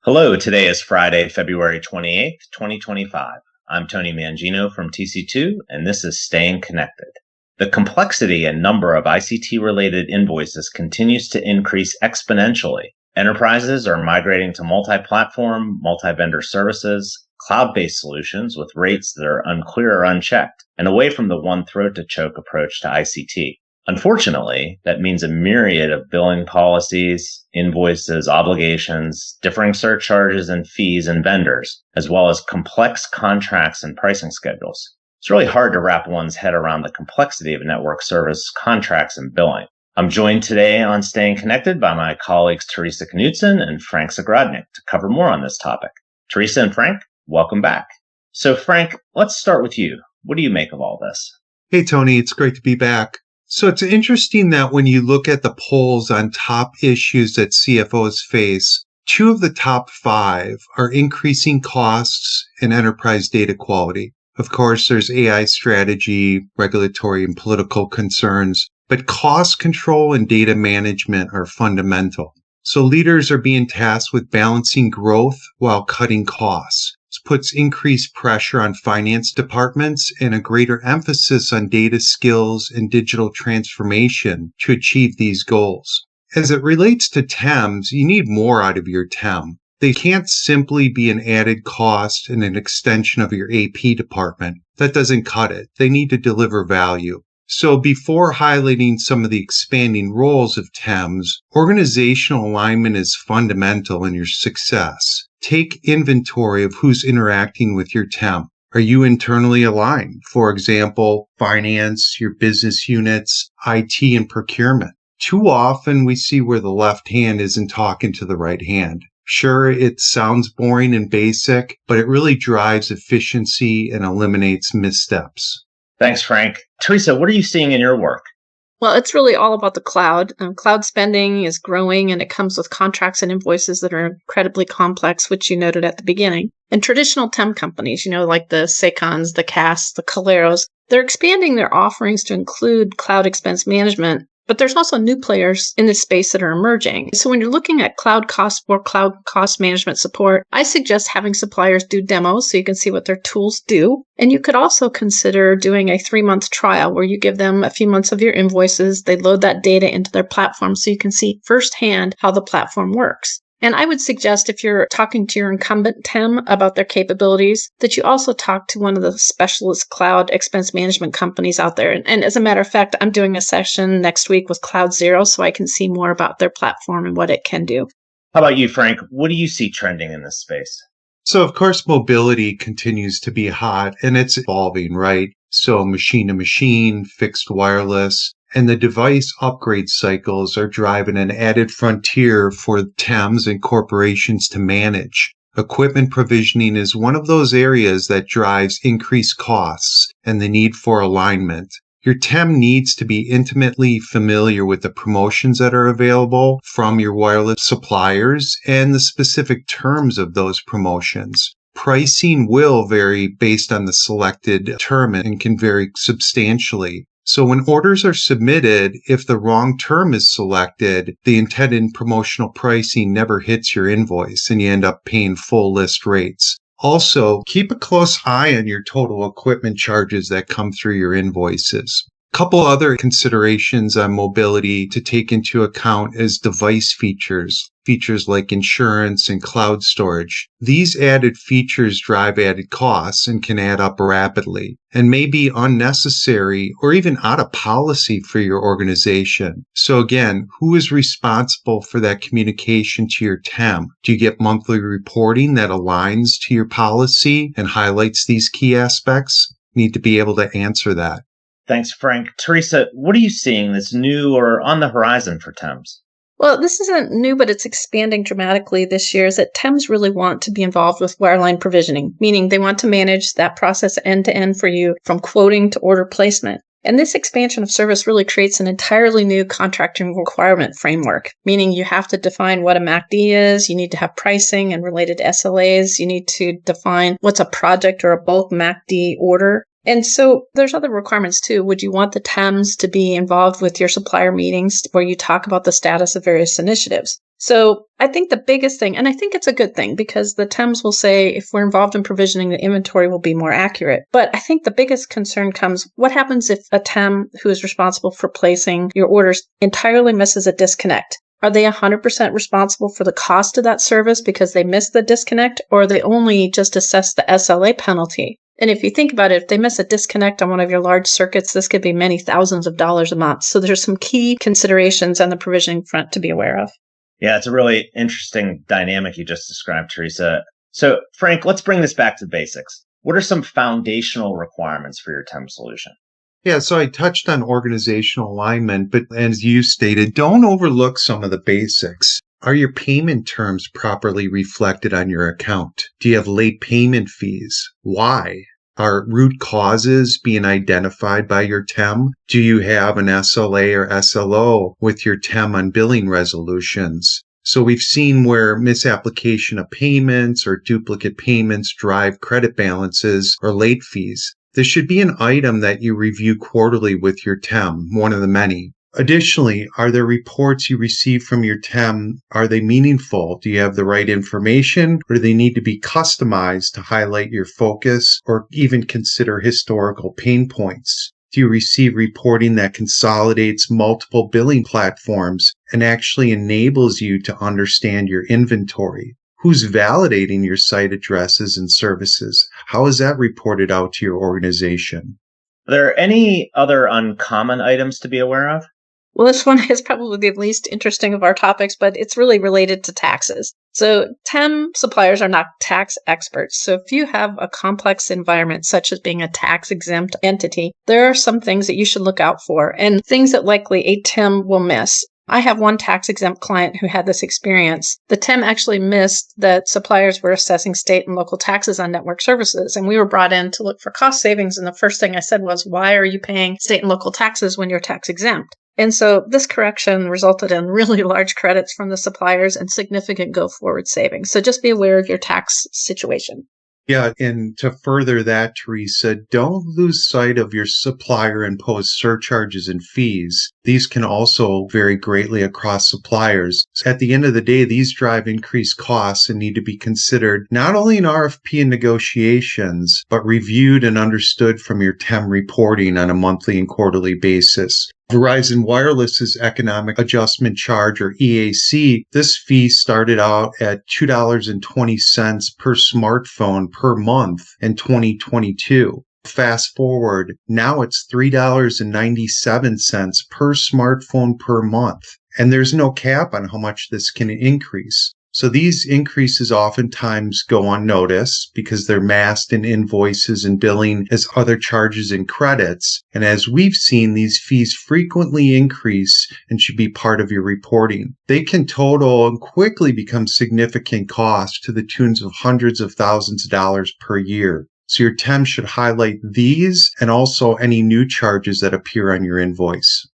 Hello, today is Friday, February 28th, 2025. I'm Tony Mangino from TC2, and this is Staying Connected. The complexity and number of ICT-related invoices continues to increase exponentially. Enterprises are migrating to multi-platform, multi-vendor services, cloud-based solutions with rates that are unclear or unchecked, and away from the one-throat-to-choke approach to ICT. Unfortunately, that means a myriad of billing policies, invoices, obligations, differing surcharges and fees and vendors, as well as complex contracts and pricing schedules. It's really hard to wrap one's head around the complexity of network service contracts and billing. I'm joined today on Staying Connected by my colleagues Teresa Knudsen and Frank Zagrodnik to cover more on this topic. Teresa and Frank, welcome back. So Frank, let's start with you. What do you make of all this? Hey, Tony, it's great to be back. So it's interesting that when you look at the polls on top issues that CFOs face, 2 of the top 5 are increasing costs and enterprise data quality. Of course, there's AI strategy, regulatory and political concerns, but cost control and data management are fundamental. So leaders are being tasked with balancing growth while cutting costs. This puts increased pressure on finance departments and a greater emphasis on data skills and digital transformation to achieve these goals. As it relates to TEMs, you need more out of your TEM. They can't simply be an added cost and an extension of your AP department. That doesn't cut it. They need to deliver value. So before highlighting some of the expanding roles of TEMs, organizational alignment is fundamental in your success. Take inventory of who's interacting with your TEM. Are you internally aligned? For example, finance, your business units, IT, and procurement. Too often we see where the left hand isn't talking to the right hand. Sure, it sounds boring and basic, but it really drives efficiency and eliminates missteps. Thanks, Frank. Teresa, what are you seeing in your work? Well, it's really all about the cloud. Cloud spending is growing, and it comes with contracts and invoices that are incredibly complex, which you noted at the beginning. And traditional TEM companies, like the Secons, the CAS, the Caleros, they're expanding their offerings to include cloud expense management. But there's also new players in this space that are emerging. So when you're looking at cloud cost or cloud cost management support, I suggest having suppliers do demos so you can see what their tools do. And you could also consider doing a 3-month trial where you give them a few months of your invoices. They load that data into their platform so you can see firsthand how the platform works. And I would suggest if you're talking to your incumbent TEM about their capabilities, that you also talk to one of the specialist cloud expense management companies out there. And as a matter of fact, I'm doing a session next week with Cloud Zero so I can see more about their platform and what it can do. How about you, Frank? What do you see trending in this space? So, of course, mobility continues to be hot and it's evolving, right? So machine to machine, fixed wireless, and the device upgrade cycles are driving an added frontier for TEMs and corporations to manage. Equipment provisioning is one of those areas that drives increased costs and the need for alignment. Your TEM needs to be intimately familiar with the promotions that are available from your wireless suppliers and the specific terms of those promotions. Pricing will vary based on the selected term and can vary substantially. So when orders are submitted, if the wrong term is selected, the intended promotional pricing never hits your invoice and you end up paying full list rates. Also, keep a close eye on your total equipment charges that come through your invoices. A couple other considerations on mobility to take into account is device features like insurance and cloud storage. These added features drive added costs and can add up rapidly and may be unnecessary or even out of policy for your organization. So again, who is responsible for that communication to your TEM? Do you get monthly reporting that aligns to your policy and highlights these key aspects? You need to be able to answer that. Thanks, Frank. Teresa, what are you seeing that's new or on the horizon for TEMs? Well, this isn't new, but it's expanding dramatically this year, is that TEMs really want to be involved with wireline provisioning, meaning they want to manage that process end to end for you from quoting to order placement. And this expansion of service really creates an entirely new contracting requirement framework, meaning you have to define what a MACD is, you need to have pricing and related SLAs, you need to define what's a project or a bulk MACD order. And so there's other requirements too. Would you want the TEMs to be involved with your supplier meetings where you talk about the status of various initiatives? So I think the biggest thing, and I think it's a good thing because the TEMs will say if we're involved in provisioning, the inventory will be more accurate. But I think the biggest concern comes, what happens if a TEM who is responsible for placing your orders entirely misses a disconnect? Are they 100% responsible for the cost of that service because they missed the disconnect, or are they only just assess the SLA penalty? And if you think about it, if they miss a disconnect on one of your large circuits, this could be many thousands of dollars a month. So there's some key considerations on the provisioning front to be aware of. Yeah, it's a really interesting dynamic you just described, Teresa. So, Frank, let's bring this back to basics. What are some foundational requirements for your TEM solution? Yeah, so I touched on organizational alignment, but as you stated, don't overlook some of the basics. Are your payment terms properly reflected on your account? Do you have late payment fees? Why? Are root causes being identified by your TEM? Do you have an SLA or SLO with your TEM on billing resolutions? So we've seen where misapplication of payments or duplicate payments drive credit balances or late fees. This should be an item that you review quarterly with your TEM, one of the many. Additionally, are there reports you receive from your TEM? Are they meaningful? Do you have the right information, or do they need to be customized to highlight your focus or even consider historical pain points? Do you receive reporting that consolidates multiple billing platforms and actually enables you to understand your inventory? Who's validating your site addresses and services? How is that reported out to your organization? Are there any other uncommon items to be aware of? Well, this one is probably the least interesting of our topics, but it's really related to taxes. So TEM suppliers are not tax experts. So if you have a complex environment, such as being a tax-exempt entity, there are some things that you should look out for and things that likely a TEM will miss. I have one tax-exempt client who had this experience. The TEM actually missed that suppliers were assessing state and local taxes on network services, and we were brought in to look for cost savings, and the first thing I said was, why are you paying state and local taxes when you're tax-exempt? And so this correction resulted in really large credits from the suppliers and significant go-forward savings. So just be aware of your tax situation. Yeah, and to further that, Teresa, don't lose sight of your supplier imposed surcharges and fees. These can also vary greatly across suppliers. At the end of the day, these drive increased costs and need to be considered not only in RFP and negotiations, but reviewed and understood from your TEM reporting on a monthly and quarterly basis. Verizon Wireless's economic adjustment charge, or EAC, this fee started out at $2.20 per smartphone per month in 2022. Fast forward, now it's $3.97 per smartphone per month. And there's no cap on how much this can increase. So these increases oftentimes go unnoticed because they're masked in invoices and billing as other charges and credits. And as we've seen, these fees frequently increase and should be part of your reporting. They can total and quickly become significant costs to the tunes of hundreds of thousands of dollars per year. So your TEM should highlight these and also any new charges that appear on your invoice.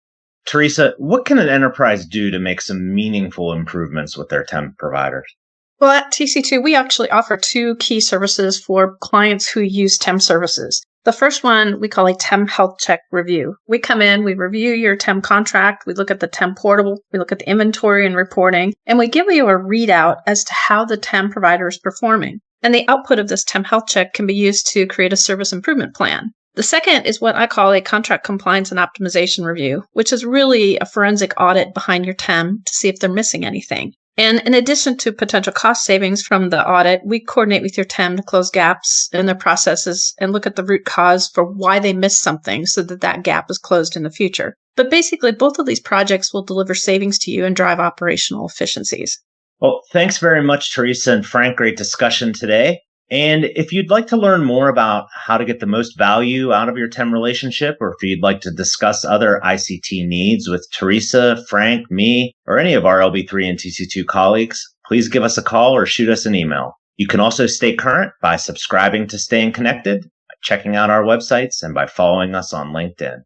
Teresa, what can an enterprise do to make some meaningful improvements with their TEM providers? Well, at TC2, we actually offer two key services for clients who use TEM services. The first one we call a TEM health check review. We come in, we review your TEM contract, we look at the TEM portal, we look at the inventory and reporting, and we give you a readout as to how the TEM provider is performing. And the output of this TEM health check can be used to create a service improvement plan. The second is what I call a contract compliance and optimization review, which is really a forensic audit behind your TEM to see if they're missing anything. And in addition to potential cost savings from the audit, we coordinate with your TEM to close gaps in their processes and look at the root cause for why they missed something so that that gap is closed in the future. But basically, both of these projects will deliver savings to you and drive operational efficiencies. Well, thanks very much, Teresa and Frank. Great discussion today. And if you'd like to learn more about how to get the most value out of your TEM relationship, or if you'd like to discuss other ICT needs with Teresa, Frank, me, or any of our LB3 and TC2 colleagues, please give us a call or shoot us an email. You can also stay current by subscribing to Staying Connected, by checking out our websites, and by following us on LinkedIn.